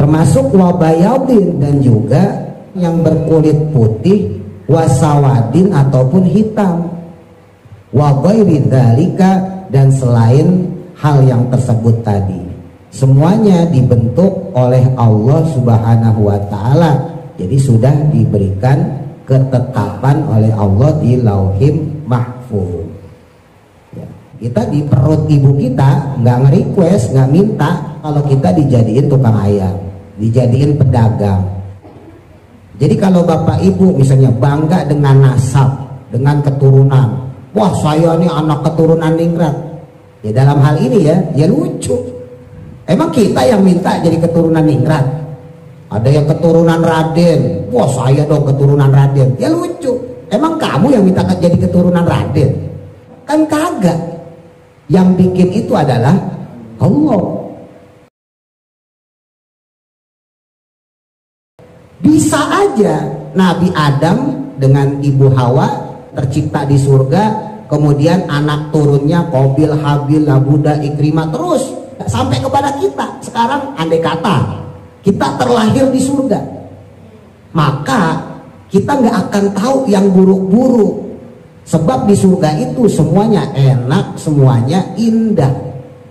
termasuk wabayadin, dan juga yang berkulit putih, wasawadin ataupun hitam, wa ghairi dzalika, dan selain hal yang tersebut tadi. Semuanya dibentuk oleh Allah Subhanahu wa taala. Jadi sudah diberikan ketetapan oleh Allah di Lauhim Mahfuz. Ya, kita di perut ibu kita nggak nge-request, nggak minta kalau kita dijadiin tukang ayam, dijadiin pedagang. Jadi kalau bapak ibu misalnya bangga dengan nasab, dengan keturunan, wah saya ini anak keturunan ningrat, ya dalam hal ini ya lucu. Emang kita yang minta jadi keturunan ningrat? Ada yang keturunan Raden, wah saya dong keturunan Raden, ya lucu. Emang kamu yang minta jadi keturunan Raden? Kan kagak. Yang bikin itu adalah Allah. Bisa aja Nabi Adam dengan Ibu Hawa tercipta di surga, kemudian anak turunnya Qabil, Habil, Labuda, Ikrimah, terus sampai kepada kita. Sekarang andai kata kita terlahir di surga, maka kita nggak akan tahu yang buruk-buruk. Sebab di surga itu semuanya enak, semuanya indah.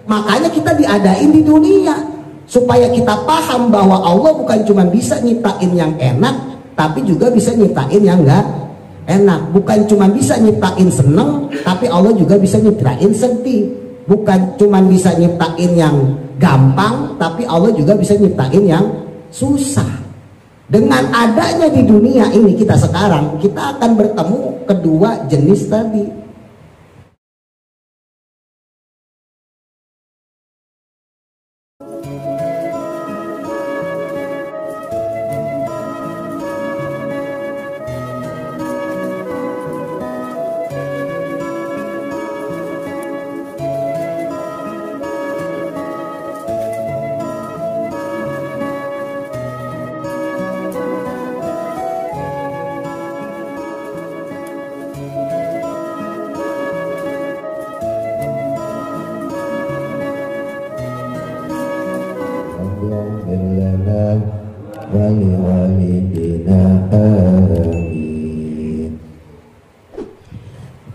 Makanya kita diadain di dunia supaya kita paham bahwa Allah bukan cuma bisa nyiptain yang enak, tapi juga bisa nyiptain yang nggak enak. Bukan cuma bisa nyiptain seneng, tapi Allah juga bisa nyiptain sedih. Bukan cuma bisa nyiptain yang gampang, tapi Allah juga bisa nyiptain yang susah. Dengan adanya di dunia ini kita sekarang, kita akan bertemu kedua jenis tadi.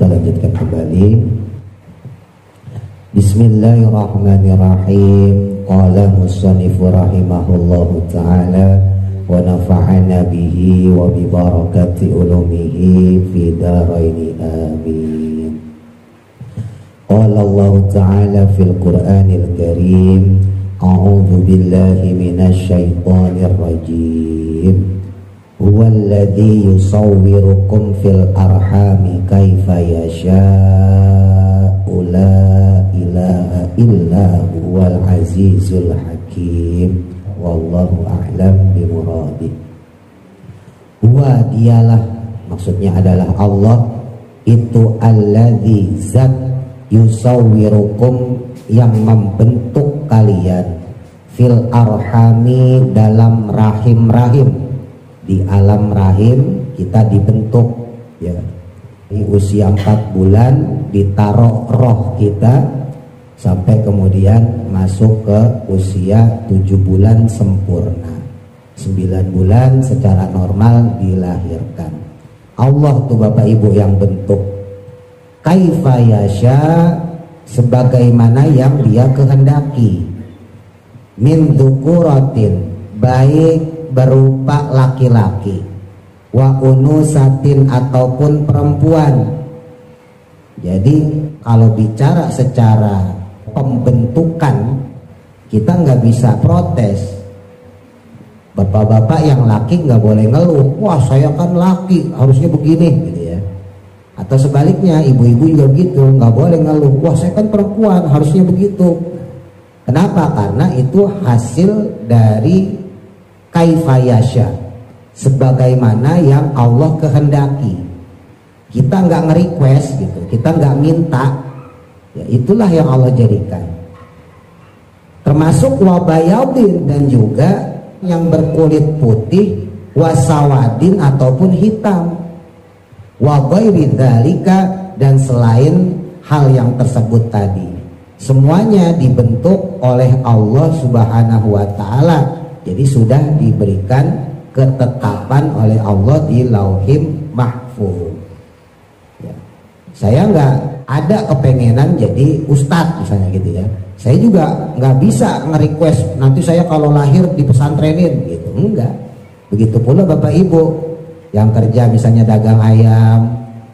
Kita lanjutkan kembali. Bismillahirrahmanirrahim. Qala musannifu rahimahullahu ta'ala wa nafa'ana bihi wa bi barakati ulumihi fi daraini amin. Qala Allah ta'ala fil Qur'anil Karim, a'udzu billahi minasy syaithanir rajim. Huwallazi yusawwirukum fil arhami kaifa yasha'u la ilaha illa huwal azizul hakim. Wallahu a'lam bimuradi. Huwa, dialah, maksudnya adalah Allah, itu alladzi zat, yusawwirukum, yang membentuk kalian, fil arhami, dalam rahim-rahim. Di alam rahim kita dibentuk, ya. Di usia 4 bulan ditaruh roh kita sampai kemudian masuk ke usia 7 bulan sempurna. 9 bulan secara normal dilahirkan. Allah tuh Bapak Ibu yang bentuk. Kaifa yasha, sebagaimana yang Dia kehendaki. Min dzukuratin, baik berupa laki-laki, wa unusatin ataupun perempuan. Jadi kalau bicara secara pembentukan kita nggak bisa protes. Bapak-bapak yang laki nggak boleh ngeluh, wah saya kan laki harusnya begini gitu ya. Atau sebaliknya ibu-ibu juga gitu, nggak boleh ngeluh, wah saya kan perempuan harusnya begitu. Kenapa? Karena itu hasil dari kaifa yasha, sebagaimana yang Allah kehendaki. Kita nggak nge-request gitu, kita nggak minta, ya itulah yang Allah jadikan. Termasuk wabayadin, dan juga yang berkulit putih, wasawadin ataupun hitam, wa ghairi dzalika, dan selain hal yang tersebut tadi. Semuanya dibentuk oleh Allah Subhanahu wa taala. Jadi sudah diberikan ketetapan oleh Allah di Lauhim Mahfuz. Ya. Saya nggak ada kepengenan jadi ustadz misalnya gitu ya. Saya juga nggak bisa nge-request nanti saya kalau lahir di pesantrenin gitu, enggak. Begitu pula Bapak Ibu yang kerja misalnya dagang ayam,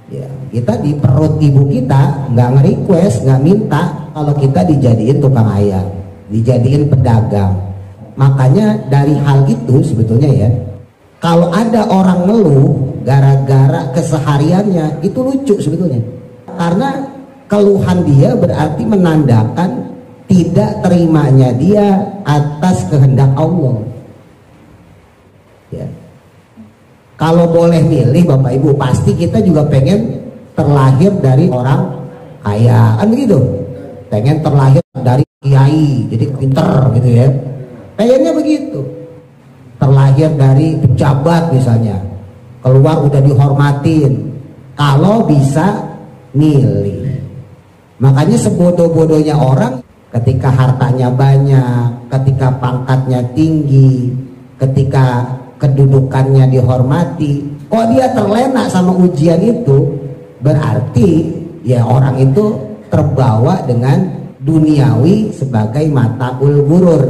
ya kita di perut ibu kita nggak nge-request, nggak minta kalau kita dijadiin tukang ayam, dijadiin pedagang. Makanya dari hal itu sebetulnya ya, kalau ada orang ngeluh gara-gara kesehariannya, itu lucu sebetulnya. Karena keluhan dia berarti menandakan tidak terimanya dia atas kehendak Allah. Ya. Kalau boleh milih Bapak Ibu, pasti kita juga pengen terlahir dari orang kaya, kan begitu? Pengen terlahir dari kiai, jadi pinter gitu ya. Pengennya begitu. Terlahir dari pejabat misalnya, keluar udah dihormatin. Kalau bisa milih. Makanya sebodoh-bodohnya orang ketika hartanya banyak, ketika pangkatnya tinggi, ketika kedudukannya dihormati, kok dia terlena sama ujian itu, berarti ya orang itu terbawa dengan duniawi sebagai mataul ghurur,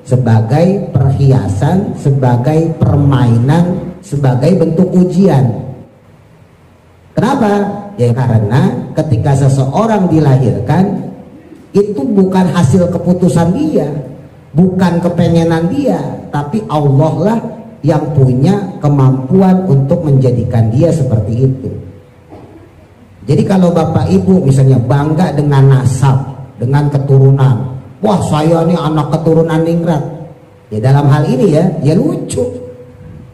sebagai perhiasan, sebagai permainan, sebagai bentuk ujian. Kenapa? Ya karena ketika seseorang dilahirkan itu bukan hasil keputusan dia, bukan kepengenan dia, tapi Allah lah yang punya kemampuan untuk menjadikan dia seperti itu. Jadi kalau Bapak Ibu misalnya bangga dengan nasab, dengan keturunan, wah saya ini anak keturunan ningrat, ya dalam hal ini ya lucu.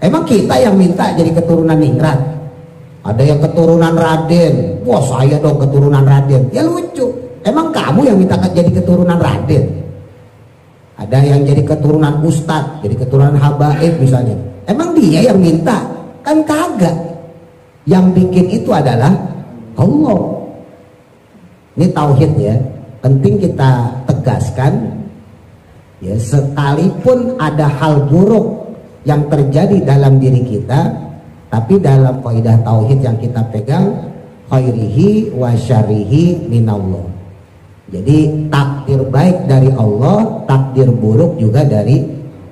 Emang kita yang minta jadi keturunan ningrat? Ada yang keturunan Raden, wah saya dong keturunan Raden, ya lucu. Emang kamu yang minta jadi keturunan Raden? Ada yang jadi keturunan Ustadz, jadi keturunan Habaib misalnya. Emang dia yang minta? Kan kagak. Yang bikin itu adalah Allah. Ini tauhid ya, penting kita tegaskan. Ya, sekalipun ada hal buruk yang terjadi dalam diri kita, tapi dalam kaidah tauhid yang kita pegang, khairihi wa syarrihi minallah. Jadi takdir baik dari Allah, takdir buruk juga dari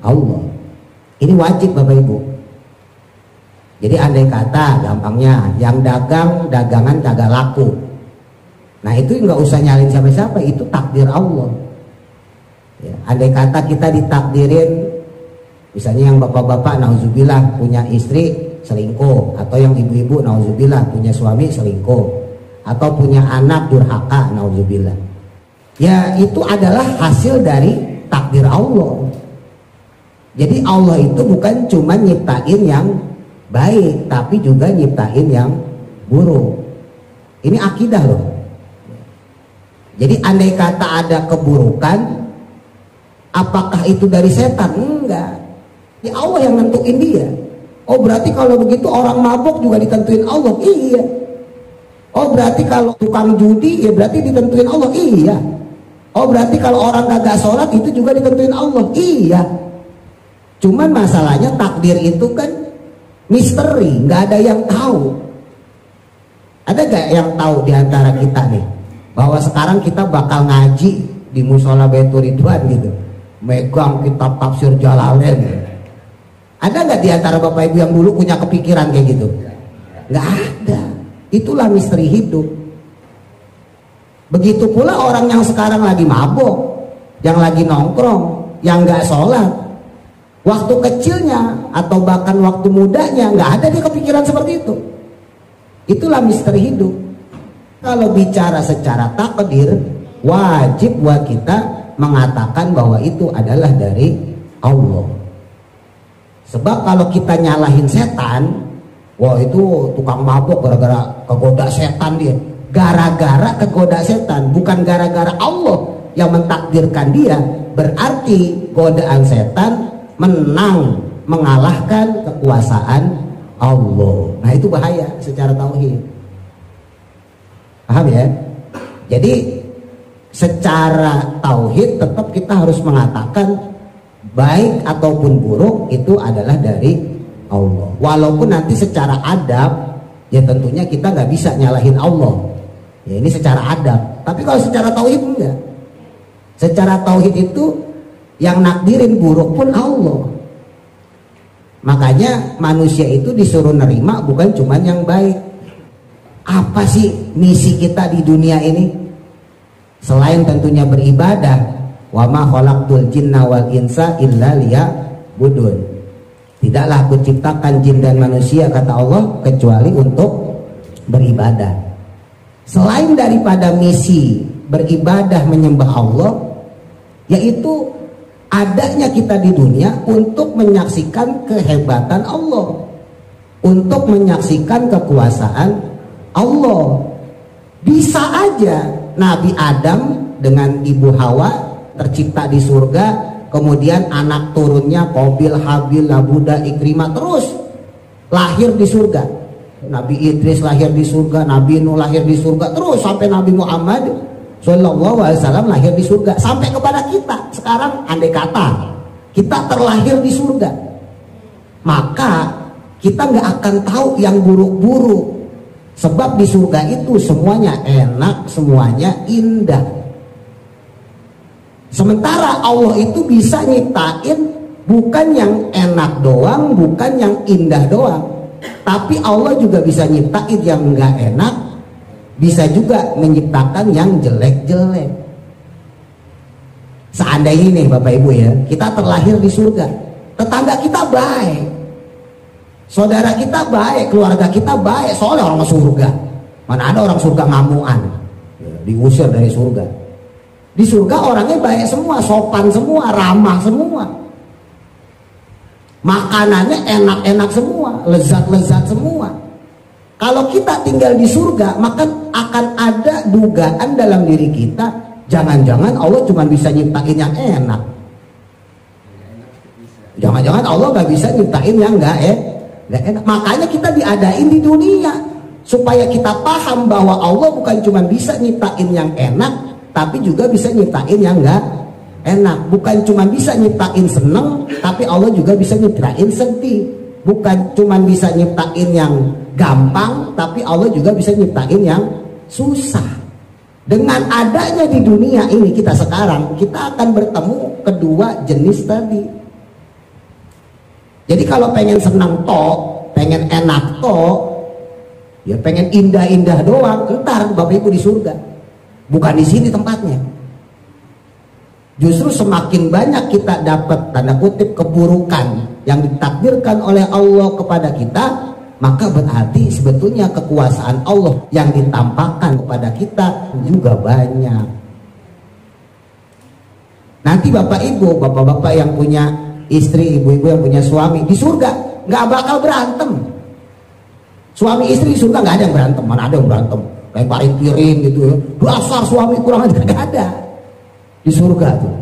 Allah. Ini wajib Bapak Ibu. Jadi andai kata gampangnya, yang dagang dagangan kagak laku, nah itu nggak usah nyalin siapa-siapa, itu takdir Allah. Ya, andai kata kita ditakdirin, misalnya yang bapak-bapak nauzubillah punya istri selingkuh, atau yang ibu-ibu nauzubillah punya suami selingkuh, atau punya anak durhaka nauzubillah. Ya itu adalah hasil dari takdir Allah. Jadi Allah itu bukan cuma nyiptain yang baik, tapi juga nyiptain yang buruk. Ini akidah loh. Jadi andai kata ada keburukan, apakah itu dari setan? Enggak. Ya Allah yang nentuin dia. Oh berarti kalau begitu orang mabuk juga ditentuin Allah? Iya. Oh berarti kalau tukang judi ya berarti ditentuin Allah? Iya. Oh berarti kalau orang kagak sholat itu juga ditentuin Allah? Iya. Cuman masalahnya takdir itu kan misteri, nggak ada yang tahu. Ada gak yang tahu diantara kita nih bahwa sekarang kita bakal ngaji di musola Baitur Ridwan gitu, megang kitab tafsir Jalalain? Ada nggak diantara Bapak Ibu yang dulu punya kepikiran kayak gitu? Nggak ada. Itulah misteri hidup. Begitu pula orang yang sekarang lagi mabuk, yang lagi nongkrong, yang nggak sholat, waktu kecilnya atau bahkan waktu mudanya nggak ada dia kepikiran seperti itu. Itulah misteri hidup. Kalau bicara secara takdir, wajib buat kita mengatakan bahwa itu adalah dari Allah. Sebab kalau kita nyalahin setan, wah itu tukang mabuk gara-gara kegoda setan dia. Gara-gara kegoda setan, bukan gara-gara Allah yang mentakdirkan dia. Berarti godaan setan menang, mengalahkan kekuasaan Allah. Nah itu bahaya secara tauhid. Paham ya? Jadi secara tauhid tetap kita harus mengatakan baik ataupun buruk itu adalah dari Allah. Walaupun nanti secara adab ya tentunya kita nggak bisa nyalahin Allah. Ya ini secara adab. Tapi kalau secara tauhid enggak. Secara tauhid itu yang nakdirin buruk pun Allah. Makanya manusia itu disuruh nerima bukan cuman yang baik. Apa sih misi kita di dunia ini? Selain tentunya beribadah. Wa ma khalaqtul jinna wal insa illa liya'budun. Tidaklah aku ciptakan jin dan manusia kata Allah kecuali untuk beribadah. Selain daripada misi beribadah menyembah Allah, yaitu adanya kita di dunia untuk menyaksikan kehebatan Allah, untuk menyaksikan kekuasaan Allah. Bisa aja Nabi Adam dengan Ibu Hawa tercipta di surga, kemudian anak turunnya Qabil, Habil, Labuda, Ikrimah terus lahir di surga. Nabi Idris lahir di surga, Nabi Nuh lahir di surga, terus sampai Nabi Muhammad Sallallahu Alaihi Wasallam lahir di surga. Sampai kepada kita sekarang, andai kata kita terlahir di surga, maka kita nggak akan tahu yang buruk-buruk. Sebab di surga itu semuanya enak, semuanya indah. Sementara Allah itu bisa nyiptain bukan yang enak doang, bukan yang indah doang, tapi Allah juga bisa nyiptain yang nggak enak, bisa juga menciptakan yang jelek-jelek. Seandainya nih Bapak Ibu ya, kita terlahir di surga, tetangga kita baik, saudara kita baik, keluarga kita baik, soalnya orang surga. Mana ada orang surga ngamuan, diusir dari surga. Di surga orangnya baik semua, sopan semua, ramah semua. Makanannya enak-enak semua, lezat-lezat semua. Kalau kita tinggal di surga, maka akan ada dugaan dalam diri kita, jangan-jangan Allah cuma bisa nyiptain yang enak. Jangan-jangan Allah gak bisa nyiptain yang gak enak. Makanya kita diadain di dunia, supaya kita paham bahwa Allah bukan cuma bisa nyiptain yang enak, tapi juga bisa nyiptain yang enggak enak. Bukan cuma bisa nyiptain seneng, tapi Allah juga bisa nyiptain sedih. Bukan cuma bisa nyiptain yang gampang, tapi Allah juga bisa nyiptain yang susah. Dengan adanya di dunia ini kita sekarang, kita akan bertemu kedua jenis tadi. Jadi kalau pengen senang toh, pengen enak toh, ya pengen indah-indah doang, entar Bapak Ibu di surga. Bukan di sini tempatnya. Justru semakin banyak kita dapat tanda kutip keburukan yang ditakdirkan oleh Allah kepada kita, maka berarti sebetulnya kekuasaan Allah yang ditampakkan kepada kita juga banyak. Nanti Bapak Ibu, bapak-bapak yang punya istri, ibu-ibu yang punya suami di surga nggak bakal berantem. Suami istri di surga nggak ada yang berantem, mana ada yang berantem? Lemparin piring gitu ya, dasar suami kurang ajar, gak ada di surga tuh.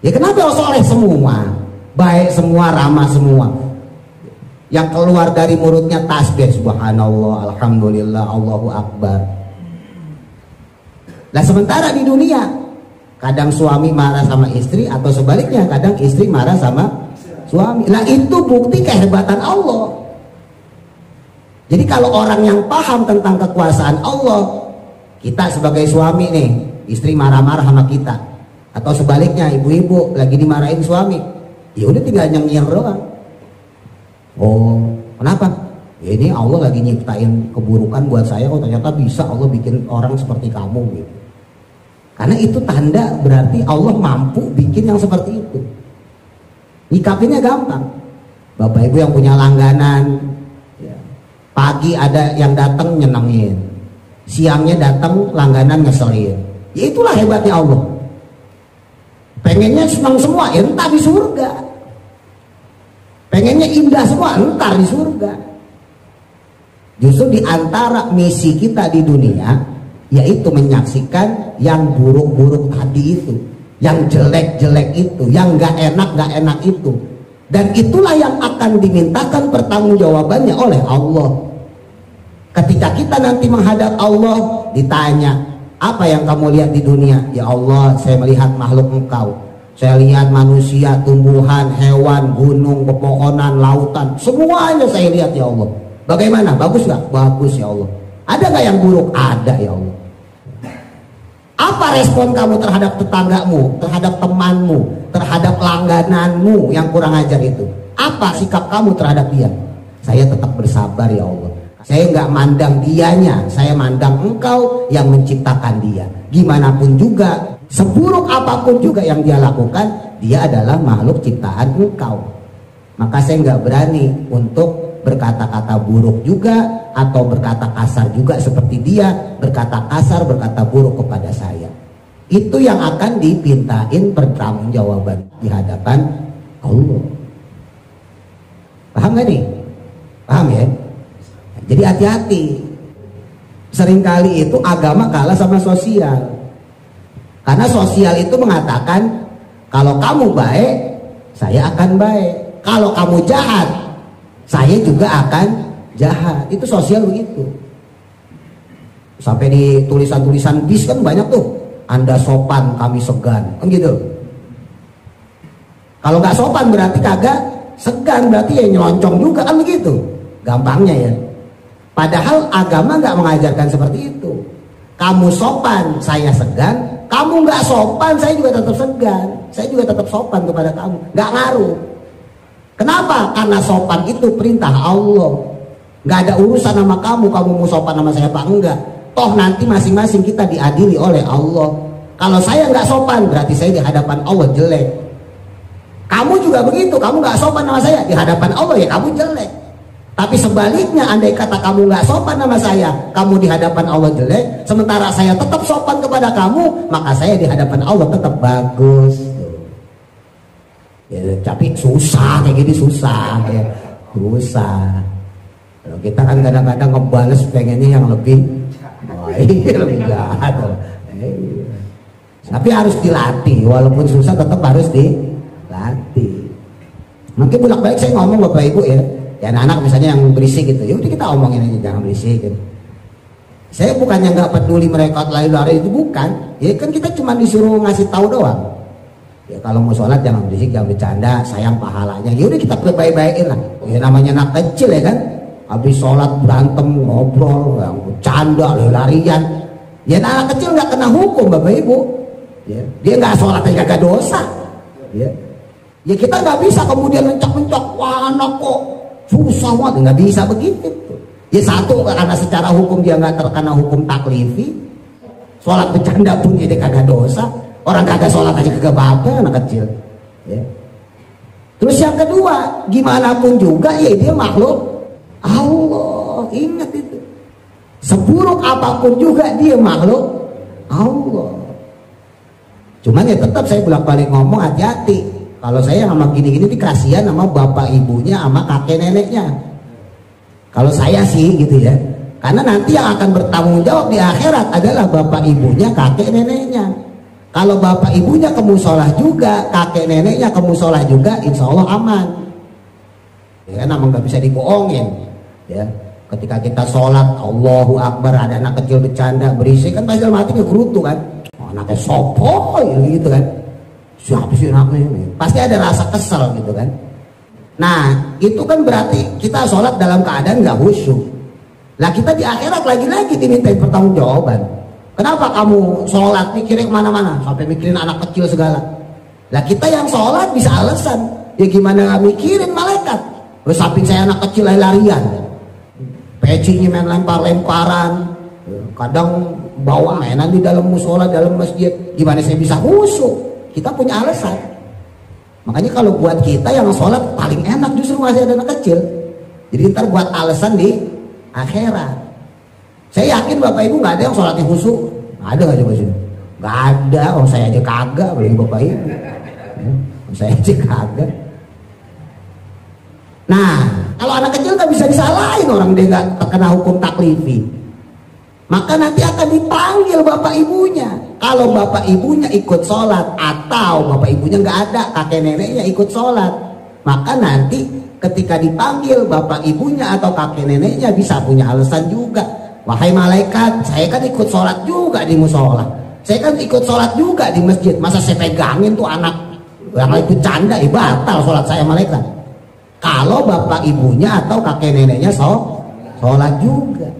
Ya kenapa soleh semua, baik semua, ramah semua, yang keluar dari mulutnya tasbih subhanallah, alhamdulillah, Allahu akbar. Nah sementara di dunia kadang suami marah sama istri, atau sebaliknya kadang istri marah sama suami. Nah itu bukti kehebatan Allah. Jadi kalau orang yang paham tentang kekuasaan Allah, kita sebagai suami nih, istri marah-marah sama kita, atau sebaliknya ibu-ibu lagi dimarahin suami, ya udah tinggal nyengir doang. Oh, kenapa? Ya ini Allah lagi nyiptain keburukan buat saya, oh ternyata bisa Allah bikin orang seperti kamu gitu. Karena itu tanda berarti Allah mampu bikin yang seperti itu. Nyikapinnya gampang. Bapak Ibu yang punya langganan, pagi ada yang datang nyenengin, siangnya datang langganan ngeselin. Ya itulah hebatnya Allah. Pengennya senang semua, ya entar di surga. Pengennya indah semua, entar di surga. Justru di antara misi kita di dunia, yaitu menyaksikan yang buruk-buruk tadi itu, yang jelek-jelek itu, yang gak enak itu. Dan itulah yang akan dimintakan pertanggungjawabannya oleh Allah. Ketika kita nanti menghadap Allah, ditanya, apa yang kamu lihat di dunia? Ya Allah, saya melihat makhluk Engkau. Saya lihat manusia, tumbuhan, hewan, gunung, pepohonan, lautan, semuanya saya lihat ya Allah. Bagaimana? Bagus gak? Bagus ya Allah. Ada gak yang buruk? Ada ya Allah. Apa respon kamu terhadap tetanggamu, terhadap temanmu, terhadap langgananmu yang kurang ajar itu? Apa sikap kamu terhadap dia? Saya tetap bersabar ya Allah. Saya nggak mandang dianya, saya mandang Engkau yang menciptakan dia. Gimana pun juga, seburuk apapun juga yang dia lakukan, dia adalah makhluk ciptaan Engkau. Maka saya nggak berani untuk berkata-kata buruk juga, atau berkata kasar juga seperti dia berkata kasar, berkata buruk kepada saya. Itu yang akan dipintain pertanggungjawaban di hadapan Allah. Paham gak nih? Paham ya? Jadi hati-hati. Seringkali itu agama kalah sama sosial. Karena sosial itu mengatakan, kalau kamu baik, saya akan baik. Kalau kamu jahat, saya juga akan jahat. Itu sosial begitu. Sampai di tulisan-tulisan bis kan banyak tuh. Anda sopan, kami segan. Kan gitu. Kalau nggak sopan berarti kagak segan, berarti ya nyeloncongan juga, kan begitu. Gampangnya ya. Padahal agama nggak mengajarkan seperti itu. Kamu sopan, saya segan. Kamu nggak sopan, saya juga tetap segan. Saya juga tetap sopan kepada kamu. Nggak ngaruh. Kenapa? Karena sopan itu perintah Allah. Nggak ada urusan sama kamu mau sopan sama saya apa enggak. Toh nanti masing-masing kita diadili oleh Allah. Kalau saya nggak sopan, berarti saya di hadapan Allah jelek. Kamu juga begitu. Kamu nggak sopan sama saya, di hadapan Allah ya kamu jelek. Tapi sebaliknya, andai kata kamu nggak sopan sama saya, kamu di hadapan Allah jelek, sementara saya tetap sopan kepada kamu, maka saya di hadapan Allah tetap bagus. Ya, tapi susah kayak gini, susah ya. Susah. Kalau kita kan kadang-kadang ngebales pengennya yang lebih baik, lebih jahat. Tapi harus dilatih, walaupun susah tetap harus dilatih. Mungkin bolak-balik saya ngomong Bapak Ibu ya. Ya anak-anak misalnya yang berisik gitu, ya udah kita omongin aja, jangan berisik gitu. Saya bukannya nggak peduli mereka lari-lari, itu bukan. Ya kan kita cuma disuruh ngasih tahu doang. Ya kalau mau sholat jangan berisik, jangan bercanda, sayang pahalanya. Ya udah kita baik-baikin lah. Ya namanya anak kecil ya kan. Habis sholat berantem, ngobrol, bercanda, lari-larian. Ya anak kecil nggak kena hukum Bapak Ibu. Ya, dia nggak sholat aja gak dosa. Ya, ya kita nggak bisa kemudian mencok-mencok, wah anak kok susah banget, nggak bisa begitu. Ya satu, karena secara hukum dia nggak terkena hukum taklifi. Sholat bercanda pun dia kagak dosa. Orang kagak sholat aja kagak apa-apa anak kecil. Ya. Terus yang kedua, gimana pun juga ya dia makhluk Allah. Ingat itu. Seburuk apapun juga dia makhluk Allah. Cuman ya tetap saya bolak-balik ngomong, hati-hati. Kalau saya sama gini-gini dikasihan sama bapak ibunya sama kakek neneknya. Kalau saya sih gitu ya. Karena nanti yang akan bertanggung jawab di akhirat adalah bapak ibunya, kakek neneknya. Kalau bapak ibunya ke musholah juga, kakek neneknya ke musholah juga, insya Allah aman. Ya kan, emang gak bisa dibohongin. Ya, ketika kita sholat, Allahu Akbar, ada anak kecil bercanda, berisik kan pasti mati ngegerutu kan. Oh, anaknya sopo gitu kan. Siapa sih anaknya ini? Pasti ada rasa kesel gitu kan. Nah itu kan berarti kita sholat dalam keadaan gak khusyuk. Lah kita di akhirat lagi-lagi dimintain pertanggungjawaban. Kenapa kamu sholat mikirin kemana-mana sampai mikirin anak kecil segala? Lah kita yang sholat bisa alasan. Ya gimana gak mikirin malaikat. Terus samping saya anak kecil lari-larian, pecinya main lempar-lemparan, kadang bawa mainan di dalam musola, dalam masjid. Gimana saya bisa khusyuk? Kita punya alasan. Makanya kalau buat kita yang sholat paling enak justru masih ada anak kecil. Jadi ntar buat alasan di akhirat. Saya yakin Bapak Ibu nggak ada yang sholatnya khusyuk. Ada nggak coba sini? Nggak ada. Oh saya aja kagak, bagi Bapak Ibu. Saya aja kagak. Nah kalau anak kecil nggak bisa disalahin orang dia nggak terkena hukum taklifi. Maka nanti akan dipanggil bapak ibunya. Kalau bapak ibunya ikut sholat atau bapak ibunya nggak ada, kakek neneknya ikut sholat, maka nanti ketika dipanggil bapak ibunya atau kakek neneknya bisa punya alasan juga. Wahai malaikat, saya kan ikut sholat juga di musola, saya kan ikut sholat juga di masjid. Masa saya pegangin tuh anak Yang itu canda, batal sholat saya malaikat. Kalau bapak ibunya atau kakek neneknya sholat juga.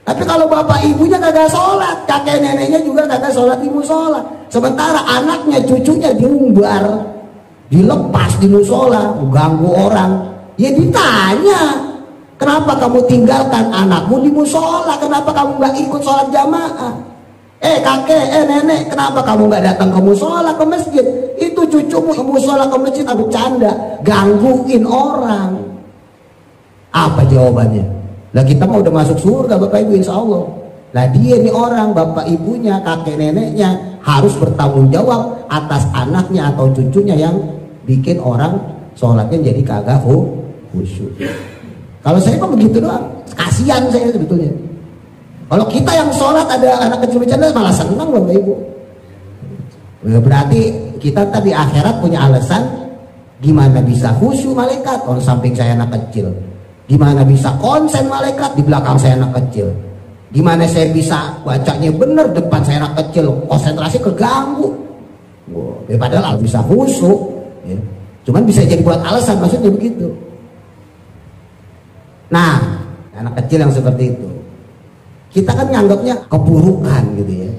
Tapi kalau bapak ibunya kagak sholat, kakek neneknya juga kagak sholat di musola, sementara anaknya cucunya diumbar, dilepas di musola, ganggu orang, ya ditanya, kenapa kamu tinggalkan anakmu di musola? Kenapa kamu nggak ikut sholat jamaah? Kakek, nenek, kenapa kamu nggak datang ke musola, ke masjid? Itu cucumu ke musola, ke masjid, aku canda, gangguin orang. Apa jawabannya? Lah kita mau udah masuk surga bapak ibu insya Allah. Lah dia nih orang, bapak ibunya, kakek neneknya harus bertanggung jawab atas anaknya atau cucunya yang bikin orang sholatnya jadi kagak khusyuk. Kalau saya mah begitu doang, kasihan saya sebetulnya. Kalau kita yang sholat ada anak kecil bercanda malah senang bapak ibu. Berarti kita tadi akhirat punya alasan gimana bisa khusyuk malaikat orang samping saya anak kecil. Gimana bisa konsen malaikat di belakang saya anak kecil? Gimana saya bisa bacanya bener depan saya anak kecil, konsentrasi keganggu? Padahal bisa khusyuk, ya. Cuman bisa jadi buat alasan, maksudnya begitu. Nah, anak kecil yang seperti itu, kita kan nganggapnya keburukan gitu ya.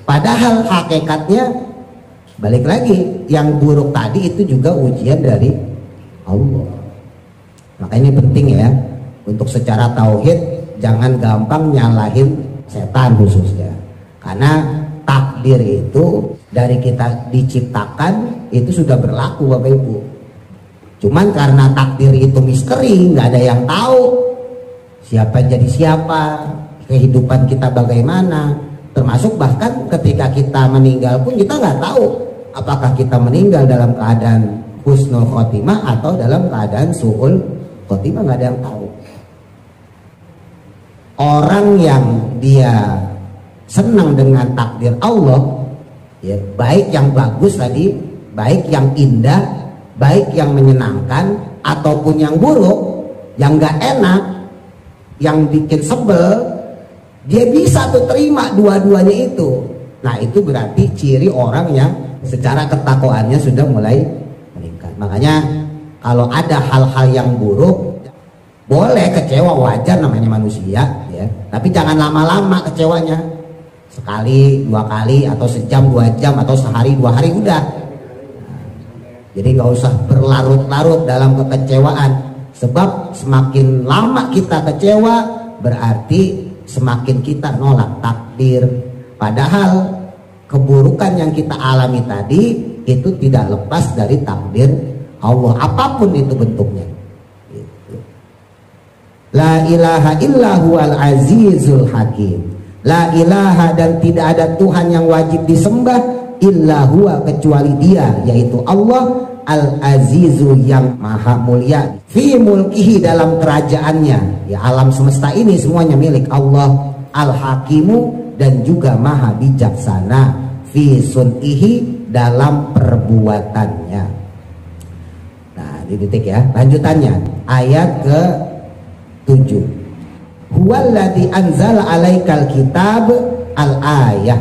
Padahal hakikatnya balik lagi, yang buruk tadi itu juga ujian dari Allah. Makanya penting ya, untuk secara tauhid jangan gampang nyalahin setan khususnya. Karena takdir itu dari kita diciptakan itu sudah berlaku Bapak Ibu. Cuman karena takdir itu misteri, nggak ada yang tahu siapa jadi siapa, kehidupan kita bagaimana. Termasuk bahkan ketika kita meninggal pun kita nggak tahu apakah kita meninggal dalam keadaan husnul khotimah atau dalam keadaan su'ul khotimah, nggak ada yang tahu. Orang yang dia senang dengan takdir Allah, ya, baik yang bagus tadi, baik yang indah, baik yang menyenangkan ataupun yang buruk, yang nggak enak, yang bikin sebel, dia bisa tuh terima dua-duanya itu. Nah itu berarti ciri orang yang secara ketakwaannya sudah mulai meningkat. Makanya kalau ada hal-hal yang buruk, boleh kecewa, wajar namanya manusia ya. Tapi jangan lama-lama kecewanya. Sekali, dua kali, atau sejam, 2 jam, atau sehari, 2 hari udah. Jadi nggak usah berlarut-larut dalam kekecewaan. Sebab semakin lama kita kecewa, berarti semakin kita nolak takdir. Padahal keburukan yang kita alami tadi itu tidak lepas dari takdir Allah, apapun itu bentuknya. La ilaha illa huwal azizul hakim. La ilaha, dan tidak ada Tuhan yang wajib disembah illa huwa, kecuali dia, yaitu Allah al-azizu, yang maha mulia, fi mulkihi, dalam kerajaannya, ya alam semesta ini semuanya milik Allah, al-hakimu, dan juga maha bijaksana, fi sun'ihi, dalam perbuatannya. Nah di titik ya, lanjutannya ayat ke-7. Huwallazi anzala alaikal kitab, al-ayah.